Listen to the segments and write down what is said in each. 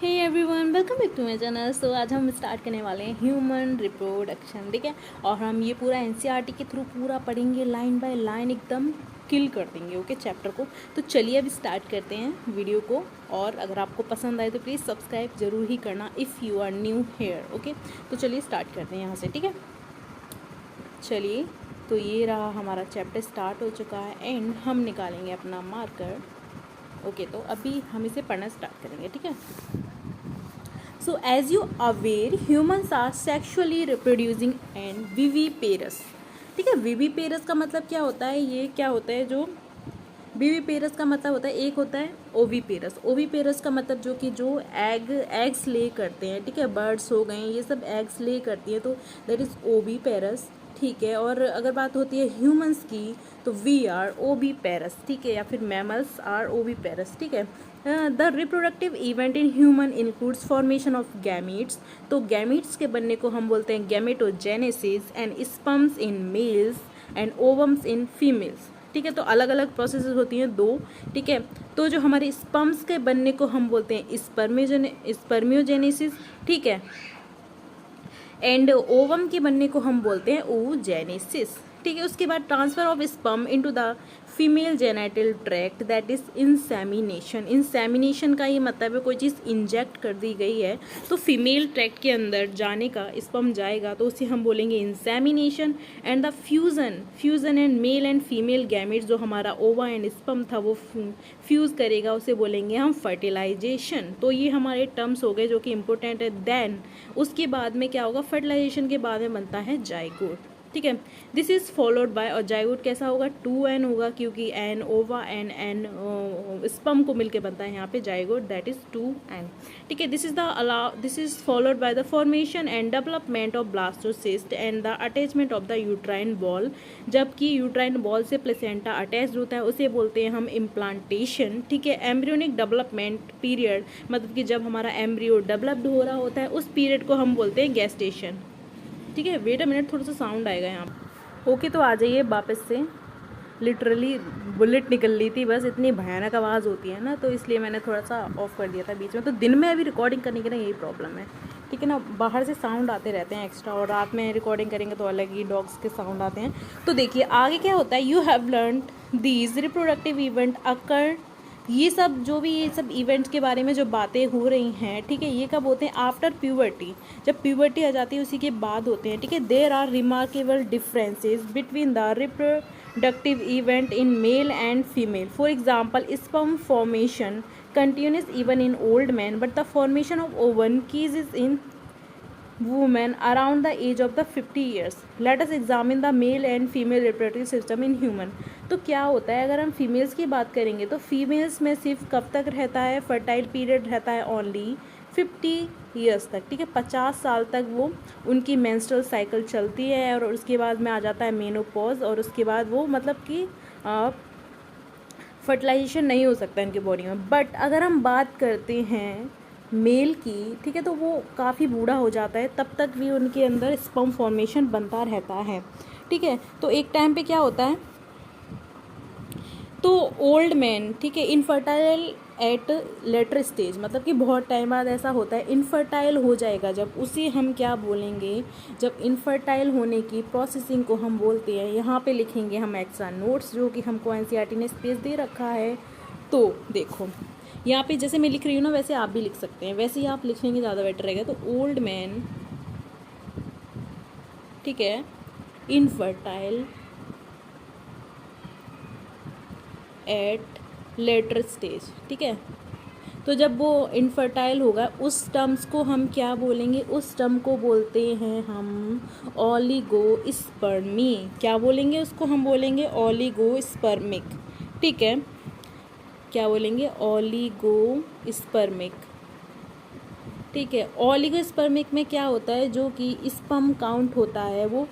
Hey everyone, welcome back to my channel. So आज हम start करने वाले हैं ह्यूमन रिप्रोडक्शन, ठीक है। और हम ये पूरा एनसीईआरटी के थ्रू पूरा पढ़ेंगे, लाइन बाय लाइन एकदम किल कर देंगे, ओके, चैप्टर को। तो चलिए अभी स्टार्ट करते हैं वीडियो को। और अगर आपको पसंद आए तो प्लीज़ सब्सक्राइब जरूर ही करना if you are new here, okay. तो चलिए स्टार्ट करते हैं यहाँ से, ठीक है। चलिए, तो ये रहा हमारा चैप्टर स्टार्ट हो चुका है एंड हम निकालेंगे अपना मार्कर, ओके। तो अभी हम इसे पढ़ना स्टार्ट करेंगे, ठीक है। So as you aware, humans are sexually reproducing and viviparous, ठीक है। विविपेरस का मतलब क्या होता है, ये क्या होता है जो विविपेरस का मतलब होता है, एक होता है ओविपेरस। ओविपेरस का मतलब जो एग्स ले करते हैं, ठीक है। बर्ड्स हो गए, ये सब एग्स ले करती है, तो दैट इज़ ओविपेरस, ठीक है। और अगर बात होती है ह्यूमंस की तो वी आर ओविपेरस, ठीक है, या फिर मैमल्स आर ओविपेरस, ठीक है। The reproductive event in human includes formation of gametes, तो गैमीट्स के बनने को हम बोलते हैं gametogenesis, and sperms in males and ovums in females, ठीक है। तो अलग अलग प्रोसेसेस होती हैं दो, ठीक है। तो जो हमारे स्पर्म्स के बनने को हम बोलते हैं स्पर्मियोजेनेसिस, ठीक है। एंड ओवम के बनने को हम बोलते हैं oogenesis, ठीक है। उसके बाद transfer of sperm into the female genital tract, that is insemination. Insemination का ये मतलब है कोई चीज़ इंजेक्ट कर दी गई है तो फीमेल ट्रैक्ट के अंदर जाने का स्पर्म जाएगा, तो उसे हम बोलेंगे insemination. And the fusion and mail and female gametes, जो हमारा ओवा एंड स्पर्म था वो फ्यूज़ करेगा, उसे बोलेंगे हम फर्टिलाइजेशन। तो ये हमारे टर्म्स हो गए जो कि इम्पोर्टेंट है। देन उसके बाद में क्या होगा, फर्टिलाइजेशन के बाद में बनता है जाइगोट, ठीक है। दिस इज फॉलोड बाय, और जाइगोट कैसा होगा, 2n होगा, क्योंकि एन ओवा एंड एन स्पर्म को मिलके बनता है यहाँ पे जाइगोट, दैट इज 2n, ठीक है। This is followed by the formation and development of blastocyst and the attachment of the uterine ball, जबकि यूट्राइन बॉल से प्लेसेंटा अटैच होता है, उसे बोलते हैं हम इम्प्लांटेशन, ठीक है। एम्ब्रियोनिक डेवलपमेंट पीरियड, मतलब कि जब हमारा एम्ब्रियो डेवलप्ड हो रहा होता है उस पीरियड को हम बोलते हैं गेस्टेशन, ठीक है। वेट अ मिनट, थोड़ा सा साउंड आएगा यहाँ, ओके। तो आ जाइए वापस से, लिटरली बुलेट निकल ली थी, बस इतनी भयानक आवाज़ होती है ना, तो इसलिए मैंने थोड़ा सा ऑफ कर दिया था बीच में। तो दिन में अभी रिकॉर्डिंग करने की ना यही प्रॉब्लम है, ठीक है ना। बाहर से साउंड आते रहते हैं एक्स्ट्रा, और रात में रिकॉर्डिंग करेंगे तो अलग ही डॉग्स के साउंड आते हैं। तो देखिए आगे क्या होता है, you have learn these reproductive event occur, ये सब जो भी ये सब इवेंट्स के बारे में जो बातें हो रही हैं, ठीक है, ये कब होते हैं, आफ्टर प्यूबर्टी, जब प्यूबर्टी आ जाती है उसी के बाद होते हैं, ठीक है। There are remarkable differences between the reproductive event in male and female. For example, sperm formation continues even in old men, but the formation of ovum ceases in women around the age of the 50 years. Let us examine the male and female reproductive system in human. तो क्या होता है, अगर हम females की बात करेंगे तो फीमेल्स में सिर्फ कब तक रहता है, फर्टाइल पीरियड रहता है ओनली 50 ईयर्स तक, ठीक है। 50 साल तक वो उनकी मेंस्ट्रुअल साइकिल चलती है, और उसके बाद में आ जाता है मेनोपॉज, और उसके बाद वो मतलब कि फर्टिलाइजेशन नहीं हो सकता इनकी बॉडी में। बट अगर हम बात करते हैं मेल की, ठीक है, तो वो काफ़ी बूढ़ा हो जाता है, तब तक भी उनके अंदर स्पर्म फॉर्मेशन बनता रहता है, ठीक है। तो एक टाइम पे क्या होता है, तो ओल्ड मैन, ठीक है, इनफर्टाइल एट लेटर स्टेज, मतलब कि बहुत टाइम बाद ऐसा होता है इनफर्टाइल हो जाएगा, जब उसे हम क्या बोलेंगे, जब इनफर्टाइल होने की प्रोसेसिंग को हम बोलते हैं। यहाँ पे लिखेंगे हम एक्स्ट्रा नोट्स जो कि हमको एनसीईआरटी ने स्पेस दे रखा है। तो देखो यहाँ पे जैसे मैं लिख रही हूँ ना, वैसे आप भी लिख सकते हैं, वैसे ही आप लिख लेंगे ज़्यादा बेटर रहेगा। तो ओल्ड मैन, ठीक है, इनफर्टाइल एट लेटर स्टेज, ठीक है। तो जब वो इनफर्टाइल होगा उस टर्म्स को हम क्या बोलेंगे, उस टर्म को बोलते हैं हम ओलिगोस्पर्मी। क्या बोलेंगे उसको, हम बोलेंगे ओलिगोस्पर्मिक, ठीक है। क्या बोलेंगे, ओलिगोस्पर्मिक, ठीक है। ओलिगोस्पर्मिक में क्या होता है, जो कि स्पर्म काउंट होता है वो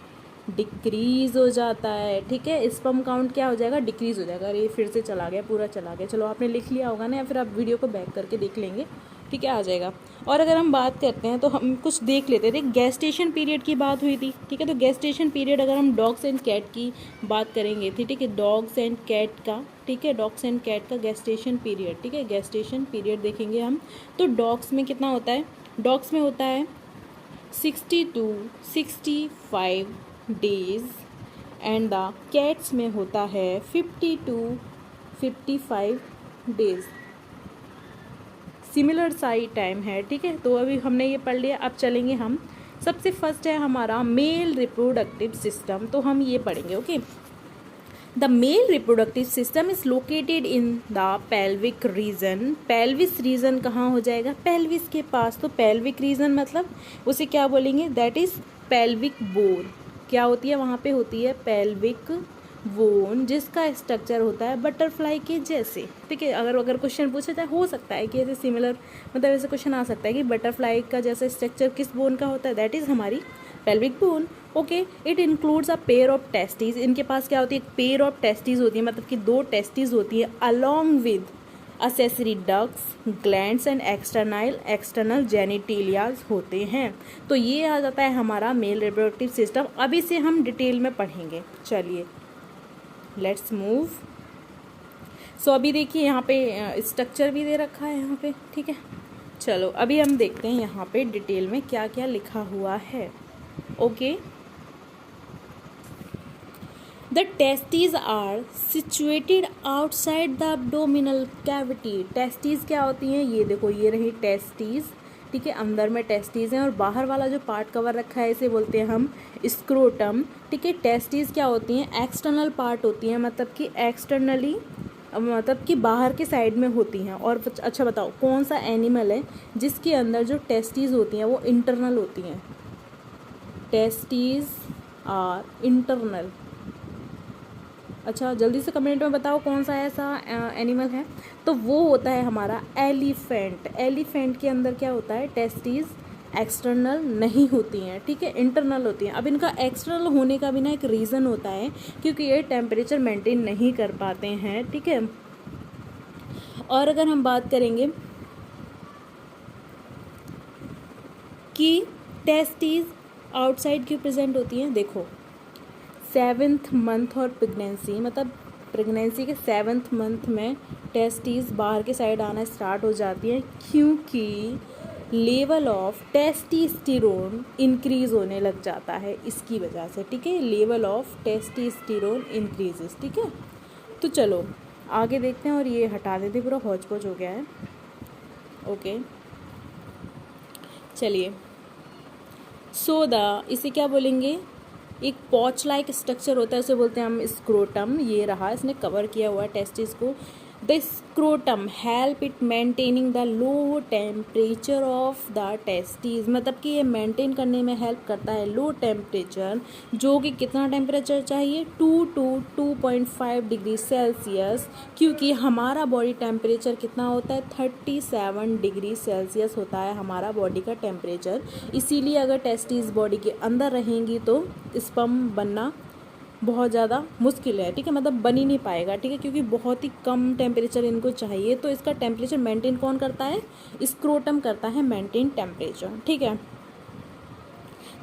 डिक्रीज हो जाता है, ठीक है। स्पर्म काउंट क्या हो जाएगा, डिक्रीज हो जाएगा। अरे फिर से चला गया, पूरा चला गया। चलो आपने लिख लिया होगा ना, या फिर आप वीडियो को बैक करके देख लेंगे, ठीक है, आ जाएगा। और अगर हम बात करते हैं तो हम कुछ देख लेते थे, गेस्टेशन पीरियड की बात हुई थी, ठीक है। तो गेस्टेशन पीरियड अगर हम डॉग्स एंड कैट की बात करेंगे, ठीक है, डॉग्स एंड कैट का, ठीक है, डॉग्स एंड कैट का गेस्टेशन पीरियड, ठीक है, गेस्टेशन पीरियड देखेंगे हम। तो डॉग्स में कितना होता है, डॉग्स में होता है 60 to 65 days and the cats में होता है 50 to 55 days. Similar size time है, ठीक है। तो अभी हमने ये पढ़ लिया, अब चलेंगे हम, सबसे फर्स्ट है हमारा मेल रिप्रोडक्टिव सिस्टम, तो हम ये पढ़ेंगे, okay. The male reproductive system is located in the pelvic region. Pelvis region कहाँ हो जाएगा, पेल्विस के पास। तो पेल्विक रीजन मतलब उसे क्या बोलेंगे, दैट इज पेल्विक बोन। क्या होती है वहाँ पे, होती है पेल्विक बोन, जिसका स्ट्रक्चर होता है बटरफ्लाई के जैसे, ठीक है। अगर क्वेश्चन पूछा जाए, हो सकता है कि ऐसे सिमिलर, मतलब ऐसे क्वेश्चन आ सकता है कि बटरफ्लाई का जैसा स्ट्रक्चर किस बोन का होता है, दैट इज़ हमारी pelvic bone, okay. It includes a pair of testis. इनके पास क्या होती है, एक पेयर ऑफ टेस्टिस होती है, मतलब कि 2 टेस्टिस होती है, along with accessory ducts, glands and external genitalias होते हैं। तो ये आ जाता है हमारा मेल रिप्रोडक्टिव सिस्टम। अभी से हम डिटेल में पढ़ेंगे, चलिए लेट्स मूव। सो अभी देखिए यहाँ पे स्ट्रक्चर भी दे रखा है यहाँ पे, ठीक है। चलो अभी हम देखते हैं यहाँ पे डिटेल में क्या क्या लिखा हुआ है, okay. The testes are situated outside the abdominal cavity. Testes क्या होती हैं, ये देखो, ये रही टेस्टीज, ठीक है। अंदर में टेस्टीज हैं और बाहर वाला जो पार्ट कवर रखा है इसे बोलते हैं हम स्क्रोटम, ठीक है। टेस्टीज क्या होती हैं, एक्सटर्नल पार्ट होती हैं, मतलब कि एक्सटर्नली, मतलब कि बाहर के साइड में होती हैं। और अच्छा बताओ कौन सा एनिमल है जिसके अंदर जो टेस्टीज होती हैं वो इंटरनल होती हैं, टेस्टीज आर इंटरनल। अच्छा जल्दी से कमेंट में बताओ कौन सा ऐसा एनिमल है, तो वो होता है हमारा एलिफेंट। एलिफेंट के अंदर क्या होता है, टेस्टीज एक्सटर्नल नहीं होती हैं, ठीक है, इंटरनल होती हैं। अब इनका एक्सटर्नल होने का भी ना एक रीज़न होता है, क्योंकि ये टेम्परेचर मेंटेन नहीं कर पाते हैं, ठीक है। और अगर हम बात करेंगे कि टेस्टीज आउटसाइड क्यों प्रेजेंट होती हैं, देखो 7th मंथ और प्रेगनेंसी, मतलब प्रेगनेंसी के 7th मंथ में टेस्टीज बाहर के साइड आना स्टार्ट हो जाती हैं, क्योंकि लेवल ऑफ टेस्टोस्टेरोन इंक्रीज होने लग जाता है इसकी वजह से, ठीक है। लेवल ऑफ टेस्टोस्टेरोन इंक्रीजेस, ठीक है। तो चलो आगे देखते हैं, और ये हटा देते, पूरा हौच पौच हो गया है, ओके। चलिए इसे क्या बोलेंगे, एक पॉच लाइक स्ट्रक्चर होता है, उसे बोलते हैं हम स्क्रोटम। ये रहा, इसने कवर किया हुआ है टेस्टिस को। The scrotum help it maintaining the low temperature of the testis, मतलब कि ये मेंटेन करने में हेल्प करता है लो टेम्परेचर, जो कि कितना टेम्परेचर चाहिए, 2 to 2.5 डिग्री सेल्सियस, क्योंकि हमारा बॉडी टेम्परेचर कितना होता है, 37 डिग्री सेल्सियस होता है हमारा बॉडी का टेम्परेचर। इसीलिए अगर टेस्टिस बॉडी के अंदर रहेंगी तो स्पर्म बनना बहुत ज़्यादा मुश्किल है, ठीक है, मतलब बन ही नहीं पाएगा, ठीक है, क्योंकि बहुत ही कम टेम्परेचर इनको चाहिए। तो इसका टेम्परेचर मेंटेन कौन करता है, स्क्रोटम करता है मेंटेन टेम्परेचर, ठीक है।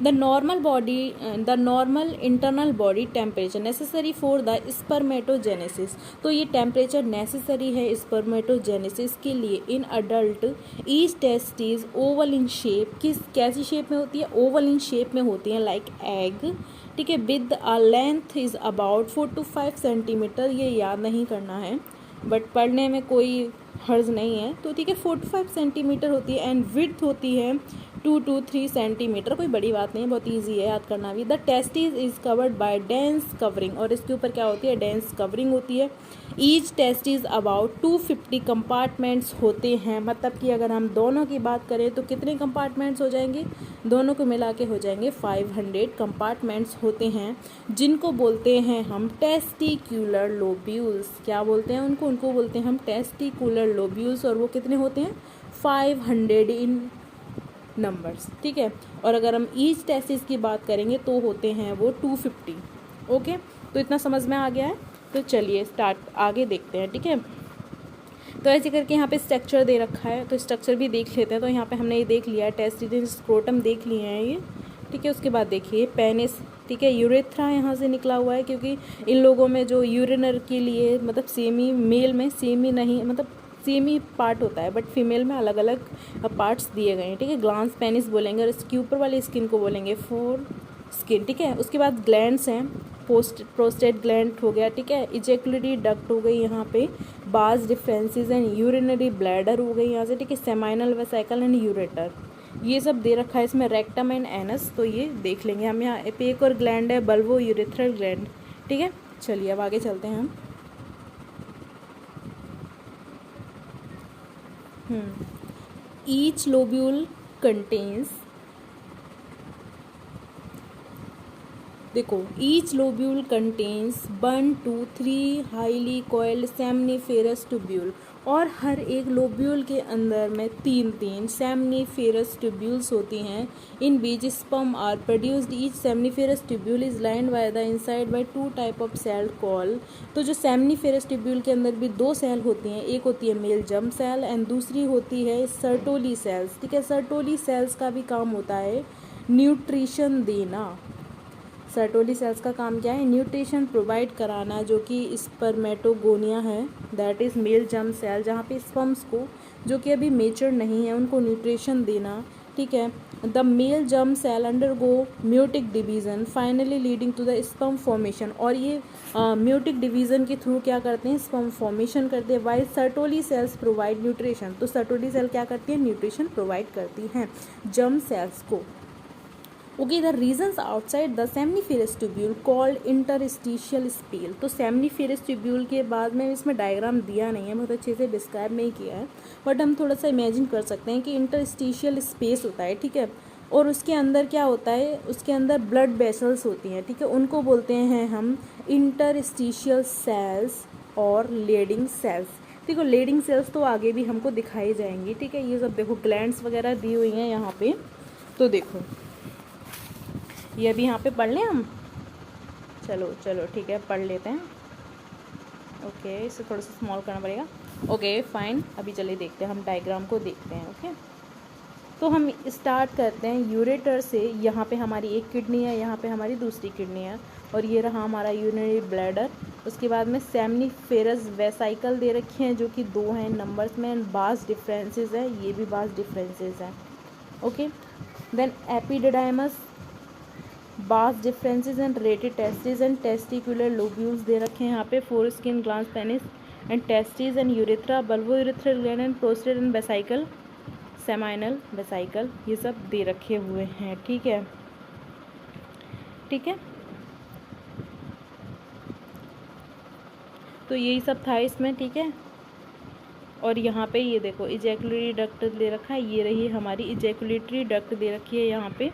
The normal internal body temperature necessary for the spermatogenesis, तो ये टेम्परेचर नेसेसरी है स्पर्मेटोजेनेसिस के लिए in adult. Each testis oval in shape, कैसी शेप में होती है, ओवल इन शेप में होती है, लाइक एग, ठीक है। With a length is about 4 to 5 centimetre, ये याद नहीं करना है बट पढ़ने में कोई हर्ज नहीं है, तो ठीक है, 4 to 5 सेंटीमीटर होती है। एंड विड्थ होती है 2 to 3 सेंटीमीटर, कोई बड़ी बात नहीं है, बहुत ईजी है याद करना भी। The testis is covered bye dense covering, और इसके ऊपर क्या होती है, डेंस कवरिंग होती है। ईच टेस्टिस अबाउट 250 कंपार्टमेंट्स होते हैं, मतलब कि अगर हम दोनों की बात करें तो कितने कंपार्टमेंट्स हो जाएंगे, दोनों को मिला के हो जाएंगे 500 कंपार्टमेंट्स होते हैं, जिनको बोलते हैं हम टेस्टिक्यूलर लोब्यूल्स। क्या बोलते हैं उनको बोलते हैं हम टेस्टिक्यूलर लोब्यूल्स, और वो कितने होते हैं, 500 इन नंबर्स, ठीक है। और अगर हम ईच टेस्टिस की बात करेंगे तो होते हैं वो 250, ओके। तो इतना समझ में आ गया है, तो चलिए स्टार्ट आगे देखते हैं, ठीक है। तो ऐसे करके यहाँ पे स्ट्रक्चर दे रखा है, तो स्ट्रक्चर भी देख लेते हैं। तो यहाँ पे हमने ये देख लिया है, टेस्टिस स्क्रोटम देख लिए हैं ये, ठीक है। उसके बाद देखिए पेनिस, ठीक है। यूरेथ्रा यहाँ से निकला हुआ है, क्योंकि इन लोगों में जो यूरिनर के लिए मतलब सेमी, मेल में सेमी नहीं, मतलब सेम ही पार्ट होता है, बट फीमेल में अलग अलग पार्ट्स दिए गए हैं, ठीक है। ग्लांस पेनिस बोलेंगे और इसके ऊपर वाली स्किन को बोलेंगे फोर स्किन, ठीक है। उसके बाद ग्लैंड्स हैं, प्रोस्टेट ग्लैंड हो गया, ठीक है। इजेकुलेटरी डक्ट हो गई यहाँ पे, बास डिफरेंसेस एंड यूरिनरी ब्लैडर हो गई यहाँ से, ठीक है। सेमाइनल वेसाइकल एंड यूरेटर, ये सब दे रखा है इसमें, रेक्टम एंड एनस, तो ये देख लेंगे हम। यहाँ पे एक और ग्लैंड है, बल्वो यूरेथ्रल ग्लैंड, ठीक है। चलिए अब आगे चलते हैं हम। ईच लोब्यूल कंटेन्स, देखो each lobule contains 1 to 3 highly coiled seminiferous tubule, और हर एक लोब्यूल के अंदर में 3 सेमनीफेरस ट्यूब्यूल्स होती हैं। In which sperm are produced, each seminiferous tubule is lined by the inside by 2 type of cell call. तो जो सेमनीफेरस ट्यूब्यूल के अंदर भी 2 सेल होती हैं, एक होती है मेल जर्म सेल एंड दूसरी होती है सर्टोली सेल्स, ठीक है। सर्टोली सेल्स का भी काम होता है न्यूट्रिशन देना। सर्टोली सेल्स का काम क्या है? न्यूट्रिशन प्रोवाइड कराना, जो कि स्पर्मेटोगोनिया है, that is male germ cell, जहाँ पे स्पर्म्स को जो कि अभी मेच्योर नहीं है उनको न्यूट्रिशन देना, ठीक है। The male germ cell undergo meiotic division finally leading to the sperm formation, और ये म्यूटिक डिवीज़न के थ्रू क्या करते हैं? स्पर्म फॉर्मेशन करते हैं। While Sertoli cells provide nutrition, तो सर्टोली सेल क्या करती है? न्यूट्रिशन प्रोवाइड करती हैं जर्म सेल्स को। Okay, the regions outside the seminiferous tubule called interstitial spell. तो सेमनीफेरस ट्यूब्यूल के बाद में इसमें डायग्राम दिया नहीं है, बहुत अच्छे से डिस्क्राइब नहीं किया है, बट हम थोड़ा सा इमेजिन कर सकते हैं कि इंटरस्टिशियल स्पेस होता है, ठीक है। और उसके अंदर क्या होता है? उसके अंदर ब्लड वेसल्स होती हैं, ठीक है। उनको बोलते हैं हम इंटरस्टिशियल सेल्स और लेडिंग सेल्स। देखो लेडिंग सेल्स तो आगे भी हमको दिखाई जाएंगी, ठीक है। ये सब देखो ग्लैंड्स वगैरह दी हुई हैं यहाँ पे, तो देखो ये अभी यहाँ पे पढ़ लें हम। चलो चलो ठीक है, पढ़ लेते हैं। ओके, इसे थोड़ा सा स्मॉल करना पड़ेगा। ओके फाइन, अभी चलिए देखते हैं, हम डायग्राम को देखते हैं। ओके, तो हम स्टार्ट करते हैं यूरेटर से। यहाँ पे हमारी एक किडनी है, यहाँ पे हमारी दूसरी किडनी है, और ये रहा हमारा यूरिनरी ब्लैडर। उसके बाद में सेमनीफेरस वेसाइकल दे रखे हैं, जो कि 2 हैं नंबर्स में, एंड बास डिफरेंसेस है, ये भी बास डिफरेंसेस हैं। Okay, then epididymis, vas deferens and rete testis and testicular lobules दे रखे हैं यहाँ पे, foreskin, glans penis and testis and urethra, bulbourethral gland and prostate and vesicle, seminal vesicle, ये सब दे रखे हुए हैं, ठीक है। ठीक है, तो यही सब था इसमें, ठीक है। और यहाँ पे ये देखो इजैकुलेटरी डक्ट दे रखा है, ये रही हमारी इजैकुलेटरी डक्ट दे रखी है यहाँ पे।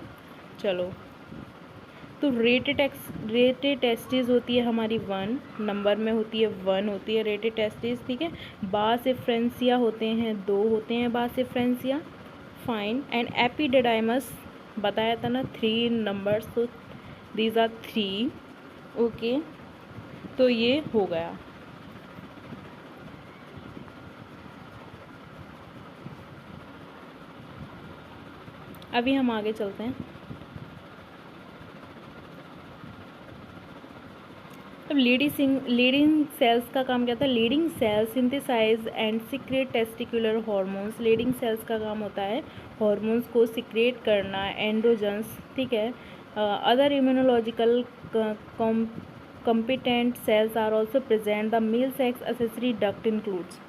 चलो, तो रेटेड टेस्टिस होती है हमारी 1 नंबर में होती है, 1 होती है रेटेड टेस्टिस, ठीक है। बास एफ्रेंसिया होते हैं, 2 होते हैं बास एफ्रेंसिया, फाइन। एंड एपिडिडाइमस बताया था ना 3 नंबर्स, तो दीज आर 3। ओके, तो ये हो गया। अभी हम आगे चलते हैं। अब लीडिंग सेल्स का काम क्या था? Leydig cells synthesize and secrete testicular hormones. Leydig cells का काम होता है हार्मोन्स को सिक्रेट करना, एंड्रोजन्स, ठीक है। Other immunological competent cells are also present. The male sex accessory duct includes,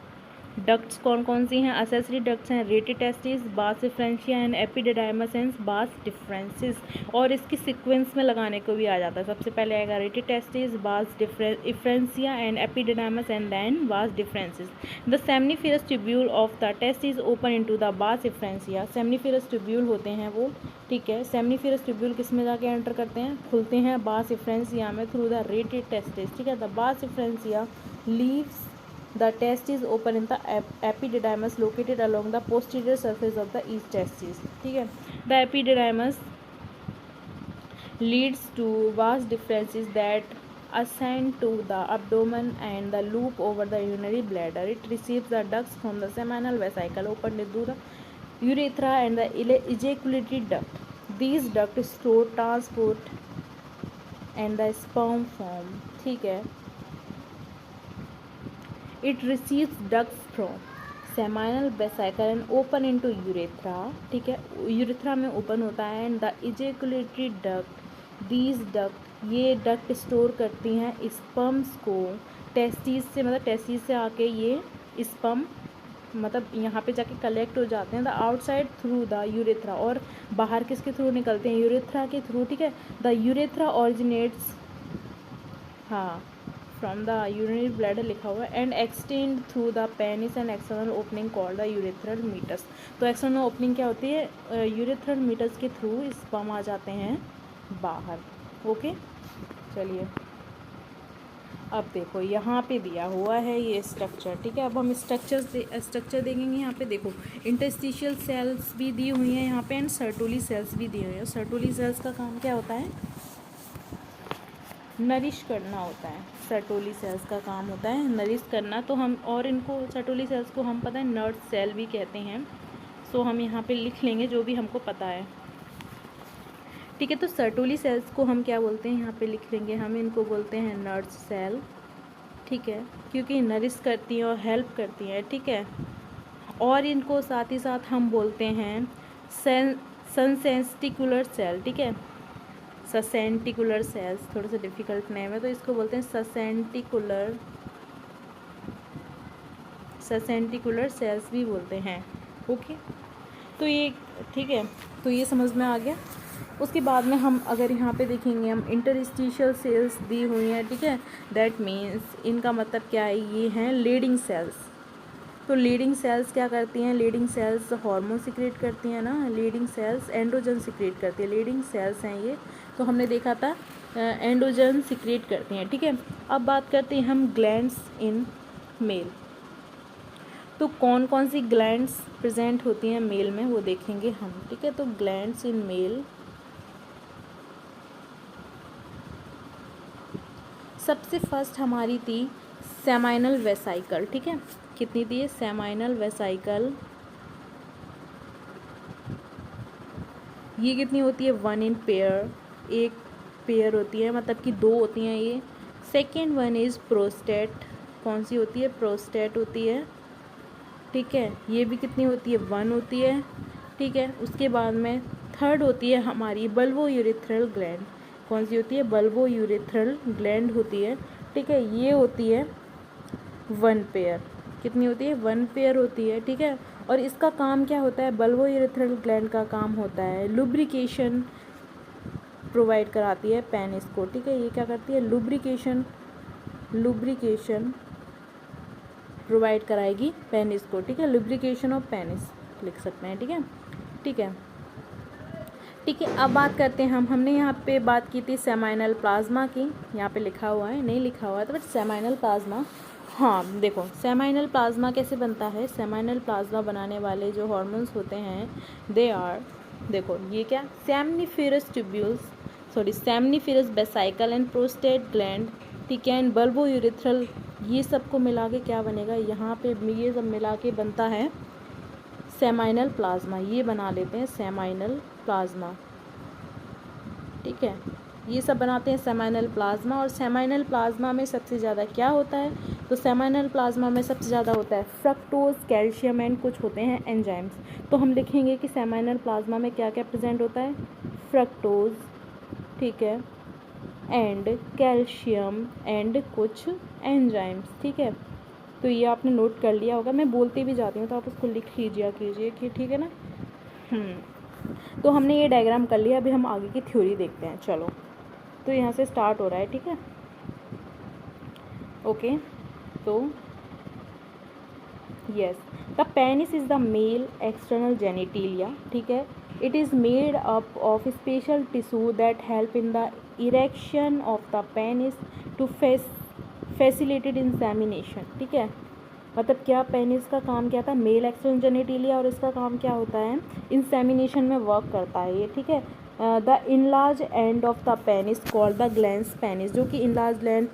ducts कौन कौन सी हैं? असेसरी डक्ट्स हैं रेटी टेस्टिस, बास एफ्रेंसिया एंड एपिडिडाइमस एंड बास डिफरेंसिस। और इसकी सीक्वेंस में लगाने को भी आ जाता है, सबसे पहले आएगा रेटी टेस्टिस, बास डिफरेंसिया एंड एपिडिडाइमस एंड देन बास differences. The seminiferous tubule of the testis open into the बास एफ्रेंसिया। सेमनीफेरस ट्यूब्यूल होते हैं वो, ठीक है। सेमनीफेरस ट्यूब्यूल किस में जाके एंटर करते हैं? खुलते हैं बास एफ्रेंसिया में थ्रू द रेटी टेस्टिस, ठीक है। द बास एफ्रेंसिया leaves the testes open in the epididymis located along the posterior surface of the each testis, ठीक है। the epididymis leads to vas differences that ascend to the abdomen and the loop over the urinary bladder. It receives the ducts from the seminal vesicle opened into the urethra and the ejaculatory duct. These ducts store transport and the sperm form. ठीक है. It receives ducts from seminal vesicle and open into urethra. ठीक है, urethra में open होता है. And the ejaculatory duct, these duct, ये duct store करती हैं स्पर्म्स को टेस्टिस से, मतलब टेस्टिस से आके ये स्पर्म मतलब यहाँ पे जाके कलेक्ट हो जाते हैं. The outside through the urethra, और बाहर किसके थ्रू निकलते हैं? यूरेथ्रा के थ्रू. ठीक है. द यूरेथ्रा ऑरिजिनेट्स, हाँ, फ्रॉम द यूरिनरी ब्लैडर लिखा हुआ है. And extend through the penis and external opening called the urethral meatus. तो एक्सटर्नल ओपनिंग क्या होती है? यूरेथ्रल मीटस के थ्रू स्पर्म आ जाते हैं बाहर. ओके, चलिए अब देखो यहाँ पे दिया हुआ है ये स्ट्रक्चर. ठीक है, अब हम स्ट्रक्चर देखेंगे. यहाँ पे देखो इंटरस्टिशियल सेल्स भी दी हुई हैं यहाँ पे, एंड सर्टोली सेल्स भी दी हुई हैं. सर्टोली सेल्स का काम क्या होता है? नरिश करना होता है. सर्टोली सेल्स का काम होता है नरिश करना. तो हम, और इनको सर्टोली सेल्स को हम पता है नर्ड सेल भी कहते हैं. सो हम यहाँ पे लिख लेंगे जो भी हमको पता है. ठीक है, तो सर्टोली सेल्स को हम क्या बोलते हैं? यहाँ पे लिख लेंगे. हम इनको बोलते हैं नर्ड सेल. ठीक है, क्योंकि नरिश करती हैं और हेल्प करती हैं. ठीक है, और इनको साथ ही साथ हम बोलते हैं ससेंटिकुलर सेल. ठीक है, ससेंटिकुलर सेल्स, थोड़ा सा डिफिकल्ट नेम है तो इसको बोलते हैं ससेंटिकुलर सेल्स भी बोलते हैं. ओके, तो ये ठीक है, तो ये समझ में आ गया. उसके बाद में हम अगर यहाँ पे देखेंगे, हम इंटरस्टिशियल सेल्स दी हुई हैं. ठीक है, दैट मीन्स इनका मतलब क्या है? ये हैं लीडिंग सेल्स. तो लीडिंग सेल्स क्या करती हैं? लीडिंग सेल्स हार्मोन सिक्रेट करती हैं ना. लीडिंग सेल्स एंड्रोजन सिक्रेट करती है. लीडिंग सेल्स हैं ये, तो हमने देखा था एंड्रोजन सिक्रेट करती हैं. ठीक है, अब बात करते हैं हम ग्लैंड्स इन मेल. तो कौन कौन सी ग्लैंड्स प्रेजेंट होती हैं मेल में वो देखेंगे हम. ठीक है, तो ग्लैंड्स इन मेल, सबसे फर्स्ट हमारी थी सेमाइनल वेसाइकल. ठीक है, कितनी थी? सेमाइनल वेसाइकल, ये कितनी होती है? 1 इन पेयर, एक पेयर होती है, मतलब कि 2 होती हैं ये. Second one is prostate. कौन सी होती है? प्रोस्टेट होती है. ठीक है, ये भी कितनी होती है? 1 होती है. ठीक है, उसके बाद में थर्ड होती है हमारी बल्बो यूरेथ्रल ग्लैंड. कौन सी होती है? बल्बो यूरेथ्रल ग्लैंड होती है. ठीक है, ये होती है 1 पेयर. कितनी होती है? 1 पेयर होती है. ठीक है, और इसका काम क्या होता है? बल्बो यूरेथ्रल ग्लैंड का काम होता है लुब्रिकेशन प्रोवाइड कराती है पेनिस को. ठीक है, ये क्या करती है? लुब्रिकेशन प्रोवाइड कराएगी पेनिस को. ठीक है, लुब्रिकेशन ऑफ पेनिस लिख सकते हैं. ठीक है, ठीक है, ठीक है. अब बात करते हैं हमने यहाँ पे बात की थी सेमाइनल प्लाज्मा की. यहाँ पे लिखा हुआ है, नहीं लिखा हुआ है तो बट सेमाइनल प्लाज्मा. हाँ देखो, सेमाइनल प्लाज्मा कैसे बनता है? सेमाइनल प्लाज्मा बनाने वाले जो हार्मोन्स होते हैं दे आर, देखो ये क्या, seminiferous tubules, seminiferous vesicle and prostate gland. ठीक है, एंड बल्बो यूरेथ्रल, ये सबको मिला के क्या बनेगा? यहाँ पे ये सब मिला के बनता है सेमाइनल प्लाज्मा. ये बना लेते हैं सेमाइनल प्लाज्मा. ठीक है, ये सब बनाते हैं सेमाइनल प्लाज्मा. और सेमाइनल प्लाज्मा में सबसे ज़्यादा क्या होता है? तो सेमाइनल प्लाज्मा में सबसे ज़्यादा होता है फ्रक्टोज, कैल्शियम एंड कुछ होते हैं एंजाइम्स. तो हम लिखेंगे कि सेमाइनल प्लाज्मा में क्या क्या प्रेजेंट होता है? फ्रक्टोज, ठीक है, एंड कैल्शियम एंड कुछ एंजाइम्स. ठीक है, तो ये आपने नोट कर लिया होगा. मैं बोलती भी जाती हूँ तो आप उसको लिख लीजिए कीजिए कि ठीक है ना. तो हमने ये डायग्राम कर लिया. अभी हम आगे की थ्योरी देखते हैं. चलो, तो यहाँ से स्टार्ट हो रहा है. ठीक है, ओके. तो yes, the penis is the male external genitalia. ठीक है, it is made up of special tissue that help in the erection of the penis to facilitated insemination. ठीक है, मतलब क्या, पेनिस का काम क्या था? मेल एक्सटर्नल जेनिटिलिया, और इसका काम क्या होता है? इंसेमिनेशन में वर्क करता है ये. ठीक है, the enlarge end of the penis called the glans penis, जो कि इनलार्ज लैंड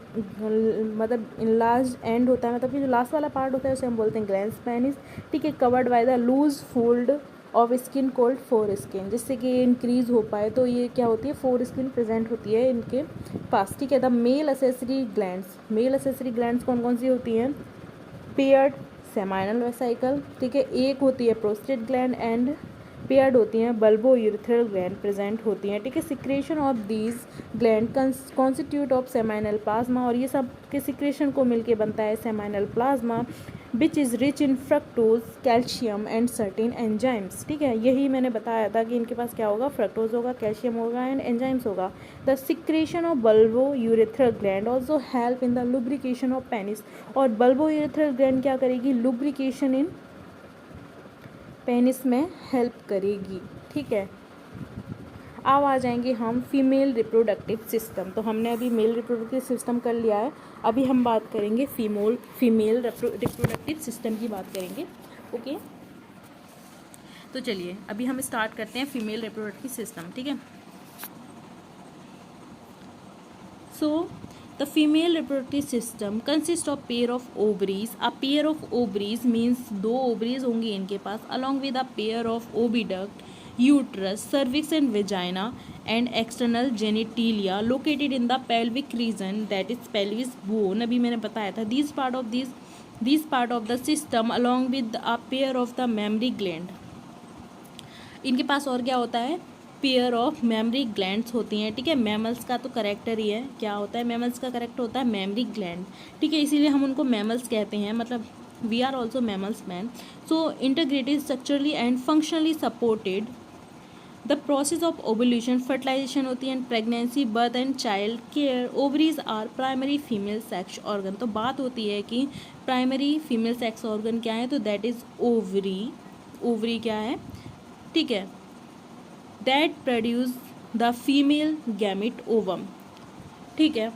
मतलब इनलार्ज एंड होता है, मतलब कि जो लास्ट वाला पार्ट होता है उसे हम बोलते हैं ग्लैंस पेनिस, ठीक है। Covered by the loose fold of skin called foreskin, जिससे कि ये इंक्रीज हो पाए तो ये क्या होती है, फोर स्किन प्रेजेंट होती है इनके पास, ठीक है। The male accessory glands, male accessory glands कौन कौन सी होती हैं, पेयर्ड सेमाइनल वेसिकल, ठीक है, एक होती है प्रोस्टेट ग्लैंड एंड पेयर्ड होती हैं बल्बो यूरिथ्रल ग्लैंड प्रेजेंट होती हैं, ठीक है। Secretion of these gland constitute of seminal plasma, और ये सब के सिक्रेशन को मिलके बनता है seminal plasma, which is rich in fructose calcium and certain enzymes, ठीक है। यही मैंने बताया था कि इनके पास क्या होगा, फ्रक्टोज होगा, कैल्शियम होगा एंड एंजाइम्स होगा। The secretion of bulbo urethral gland also help in the lubrication of penis, और बल्बो यूरिथ्रल ग्लैंड क्या करेगी, लुब्रिकेशन इन पेनिस में हेल्प करेगी, ठीक है। अब आ जाएंगे हम फीमेल रिप्रोडक्टिव सिस्टम। तो हमने अभी मेल रिप्रोडक्टिव सिस्टम कर लिया है, अभी हम बात करेंगे फीमेल रिप्रोडक्टिव सिस्टम की बात करेंगे, ओके। तो चलिए अभी हम स्टार्ट करते हैं फीमेल रिप्रोडक्टिव सिस्टम, ठीक है। So the female reproductive system consist of pair of ovaries, a pair of ovaries means दो ओवरीज होंगी इनके पास, along with a pair of oviduct, uterus, cervix and vagina and external genitalia located in the pelvic region, that is pelvis bone, अभी मैंने बताया था। These part of the system along with a pair of the mammary gland, इनके पास और क्या होता है, pair of mammary glands होती हैं, ठीक है। मैमल्स का तो करेक्टर ही है, क्या होता है, मैमल्स का करेक्टर होता है मेमरी ग्लैंड, ठीक है, इसीलिए हम उनको मैमल्स कहते हैं, मतलब we are also mammals man. So integrated structurally and functionally supported the process of ovulation, fertilization होती है, and pregnancy, birth and child care. Ovaries are primary female sex organ, तो बात होती है कि प्राइमरी फीमेल सेक्स ऑर्गन क्या है, तो दैट इज ओवरी, ओवरी क्या है, ठीक है, that produce the female gamete ovum, ठीक है।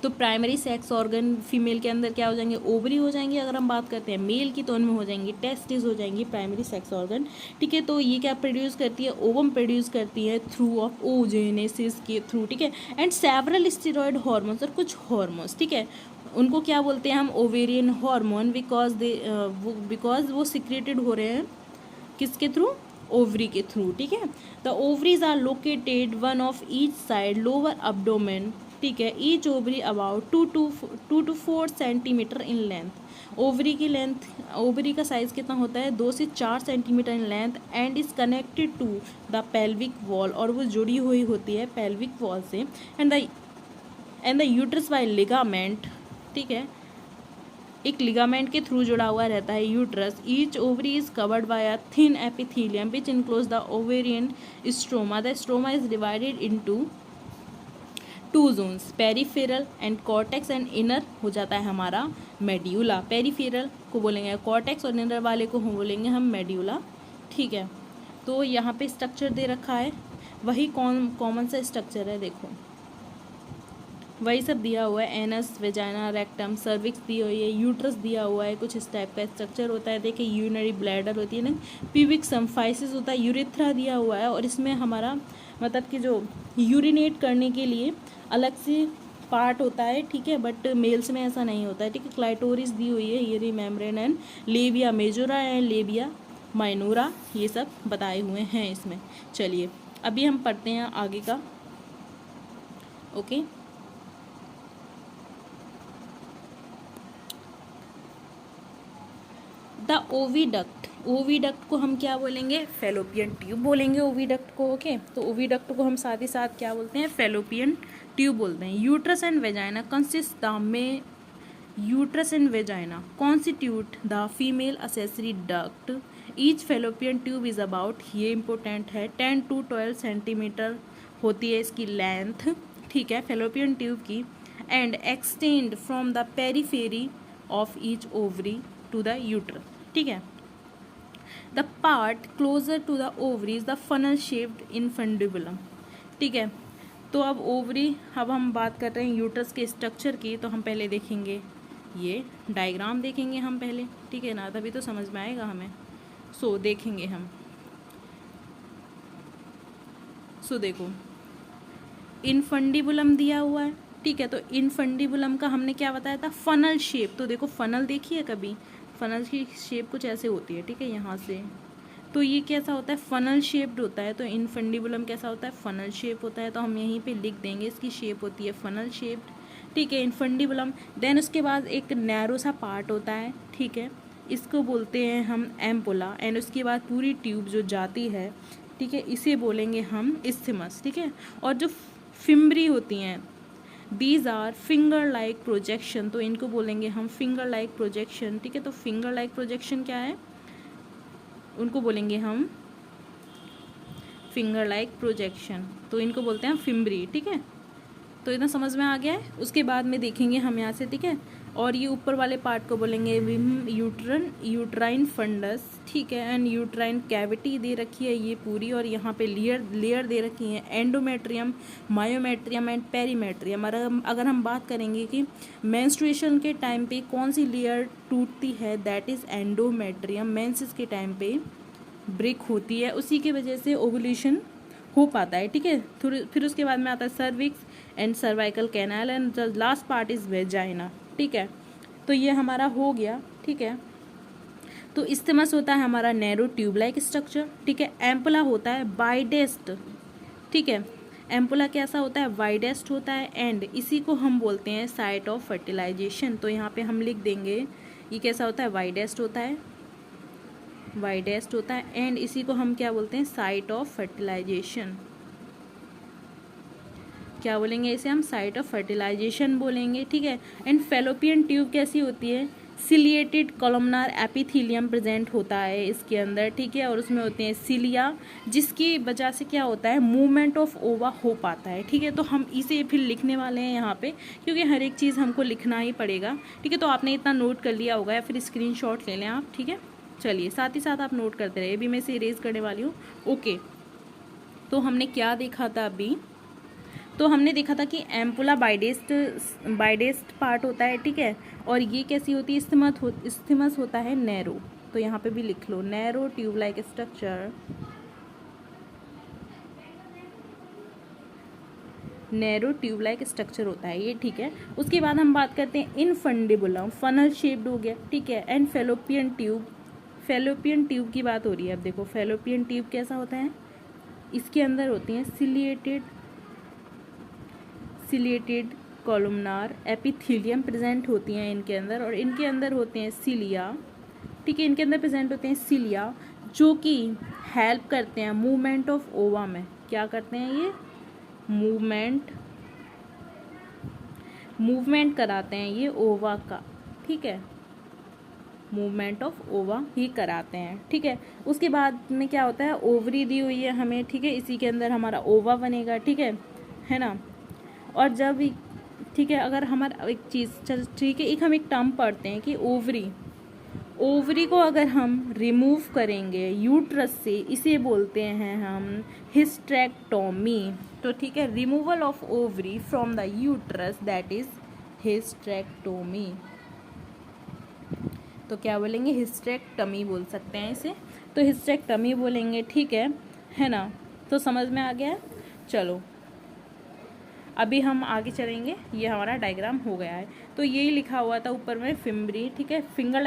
तो प्राइमरी सेक्स ऑर्गन फीमेल के अंदर क्या हो जाएंगे, ओवरी हो जाएंगे। अगर हम बात करते हैं मेल की तो उनमें हो जाएंगी टेस्टिस हो जाएंगी, प्राइमरी सेक्स ऑर्गन, ठीक है। तो ये क्या प्रोड्यूस करती है, ओवम प्रोड्यूस करती है थ्रू ऑफ ओजेनेसिस के थ्रू, ठीक है, एंड सेवरल स्टेरॉयड हार्मोन्स, और कुछ हार्मोन्स, ठीक है, उनको क्या बोलते हैं हम, ओवेरियन हार्मोन, बिकॉज वो सिक्रेटेड हो रहे हैं किसके थ्रू, ओवरी के थ्रू, ठीक है। The ovaries are located one of each side lower abdomen, ठीक है, each ovary about 2 to 4 centimetre in length. Ovary की लेंथ, ओवरी का साइज कितना होता है, 2 से 4 centimetre in length, and is connected to the pelvic wall, और वो जुड़ी हुई होती है पेल्विक वॉल से, and the uterus by ligament, ठीक है, एक लिगामेंट के थ्रू जुड़ा हुआ रहता है uterus. Each ovary is covered by a thin epithelium which enclose the ovarian stroma. The stroma is divided into 2 zones, peripheral and cortex, and inner हो जाता है हमारा मेड्यूला। पेरीफेरल को बोलेंगे कॉर्टेक्स और इनर वाले को हम बोलेंगे हम मेड्यूला, ठीक है। तो यहाँ पे स्ट्रक्चर दे रखा है, वही कॉमन सा स्ट्रक्चर है, देखो वही सब दिया हुआ है, एनस, वेजाइना, रेक्टम, सर्विक्स दी हुई है, यूट्रस दिया हुआ है, कुछ इस टाइप का स्ट्रक्चर होता है। देखिए यूरिनरी ब्लैडर होती है ना, प्यूबिक सम्फाइसिस होता है, यूरिथ्रा दिया हुआ है, और इसमें हमारा मतलब कि जो यूरिनेट करने के लिए अलग से पार्ट होता है, ठीक है, बट मेल्स में ऐसा नहीं होता है, ठीक है। क्लाइटोरिस दी हुई है, Yuri membrane and labia majora and labia minora, ये सब बताए हुए हैं इसमें। चलिए अभी हम पढ़ते हैं आगे का, ओके। द ओविडक्ट, ओविडक्ट को हम क्या बोलेंगे, फेलोपियन ट्यूब बोलेंगे ओविडक्ट को, ओके। तो ओविडक्ट को हम साथ ही साथ क्या बोलते हैं, फेलोपियन ट्यूब बोलते हैं। Uterus and vagina consist the में uterus and vagina constitute the female accessory duct. Each Fallopian tube is about, ये इंपॉर्टेंट है, 10 to 12 सेंटीमीटर होती है इसकी लेंथ, ठीक है, फेलोपियन ट्यूब की, and extend from the periphery of each ovary to the uterus, ठीक है। The part closer to the ovary is the funnel shaped infundibulum, ठीक है। तो अब ओवरी, अब हम बात कर रहे हैं यूट्रस के स्ट्रक्चर की, तो हम पहले देखेंगे ये डायग्राम देखेंगे हम पहले, ठीक है ना, तभी तो समझ में आएगा हमें। सो देखेंगे हम, सो देखो इनफंडिबुलम दिया हुआ है, ठीक है। तो इनफंडिबुलम का हमने क्या बताया था, फनल शेप। तो देखो फनल देखी है कभी, फनल की शेप कुछ ऐसे होती है, ठीक है, यहाँ से। तो ये कैसा होता है, फनल शेप्ड होता है। तो इनफंडिबुलम कैसा होता है, फनल शेप होता है। तो हम यहीं पे लिख देंगे इसकी शेप होती है फनल शेप्ड, ठीक है, इनफंडिबुलम। देन उसके बाद एक नैरो सा पार्ट होता है, ठीक है, इसको बोलते हैं हम एम्पुला। एंड उसके बाद पूरी ट्यूब जो जाती है, ठीक है, इसे बोलेंगे हम इस्थमस, ठीक है। और जो फिम्बरी होती हैं, these are finger like projection, तो इनको बोलेंगे हम फिंगर लाइक प्रोजेक्शन, ठीक है। तो फिंगर लाइक प्रोजेक्शन क्या है, उनको बोलेंगे हम फिंगर लाइक प्रोजेक्शन, तो इनको बोलते हैं फिम्बरी, ठीक है। तो इतना समझ में आ गया है। उसके बाद में देखेंगे हम यहाँ से, ठीक है। और ये ऊपर वाले पार्ट को बोलेंगे विम यूट्राइन फंडस, ठीक है। एंड यूट्राइन कैविटी दे रखी है ये पूरी, और यहाँ पे लेयर दे रखी है एंडोमेट्रियम, मायोमेट्रियम एंड पेरीमेट्रियम। अगर हम बात करेंगे कि मेंस्ट्रुएशन के टाइम पे कौन सी लेयर टूटती है, दैट इज़ एंडोमेट्रियम। मेंसेस के टाइम पे ब्रेक होती है, उसी की वजह से ओवुलेशन हो पाता है, ठीक है। फिर उसके बाद में आता है cervix and cervical canal and the last part is vagina, ठीक है। तो ये हमारा हो गया, ठीक है। तो इस्थमस होता है हमारा नैरो ट्यूब लाइक स्ट्रक्चर, ठीक है। एम्पुला होता है वाइडेस्ट, ठीक है। एम्पुला कैसा होता है, वाइडेस्ट होता है। एंड इसी को हम बोलते हैं साइट ऑफ फर्टिलाइजेशन। तो यहाँ पे हम लिख देंगे ये कैसा होता है, वाइडेस्ट होता है, वाइडेस्ट होता है। एंड इसी को हम क्या बोलते हैं, साइट ऑफ फर्टिलाइजेशन। क्या बोलेंगे इसे हम, साइट ऑफ फर्टिलाइजेशन बोलेंगे, ठीक है। एंड फेलोपियन ट्यूब कैसी होती है, सिलिएटेड कॉलमनार एपिथेलियम प्रेजेंट होता है इसके अंदर, ठीक है। और उसमें होते हैं सिलिया, जिसकी वजह से क्या होता है, मूवमेंट ऑफ ओवा हो पाता है, ठीक है। तो हम इसे फिर लिखने वाले हैं यहाँ पे, क्योंकि हर एक चीज़ हमको लिखना ही पड़ेगा, ठीक है। तो आपने इतना नोट कर लिया होगा, या फिर स्क्रीनशॉट ले लें आप, ठीक है। चलिए साथ ही साथ आप नोट करते रहिए, अभी मैं इसे इरेज करने वाली हूँ, ओके। तो हमने क्या देखा था अभी, तो हमने देखा था कि एम्पुला बाइडेस्ट पार्ट होता है, ठीक है। और ये कैसी होती है, इस्थमस होता है नैरो। तो यहाँ पे भी लिख लो, narrow tube like structure, narrow tube like structure होता है ये, ठीक है। उसके बाद हम बात करते हैं इनफंडिबुलम, फनल शेप्ड हो गया, ठीक है। And fallopian tube, fallopian tube की बात हो रही है। अब देखो फेलोपियन ट्यूब कैसा होता है, इसके अंदर होती हैं सिलिएटेड कॉलमनार एपिथेलियम प्रेजेंट होती हैं इनके अंदर, और इनके अंदर होते हैं सिलिया, ठीक है। इनके अंदर प्रेजेंट होते हैं सिलिया, जो कि हेल्प करते हैं मूवमेंट ऑफ ओवा में। क्या करते हैं ये, मूवमेंट कराते हैं ये ओवा का, ठीक है। मूवमेंट ऑफ ओवा ही कराते हैं, ठीक है। उसके बाद में क्या होता है, ओवरी दी हुई है हमें, ठीक है। इसी के अंदर हमारा ओवा बनेगा, ठीक है ना। और जब, ठीक है, अगर हमारा एक चीज़ चल, ठीक है, हम एक टर्म पढ़ते हैं कि ओवरी को अगर हम रिमूव करेंगे यूट्रस से, इसे बोलते हैं हम हिस्टेरेक्टोमी। तो ठीक है, removal of ovary from the uterus, that is hysterectomy. तो क्या बोलेंगे, हिस्टेरेक्टमी बोल सकते हैं इसे, तो हिस्टेरेक्टमी बोलेंगे, ठीक है ना। तो समझ में आ गया, चलो अभी हम आगे चलेंगे। ये हमारा डायग्राम हो गया है, तो यही लिखा हुआ था ऊपर में फिम्बरी, ठीक है। फिंगर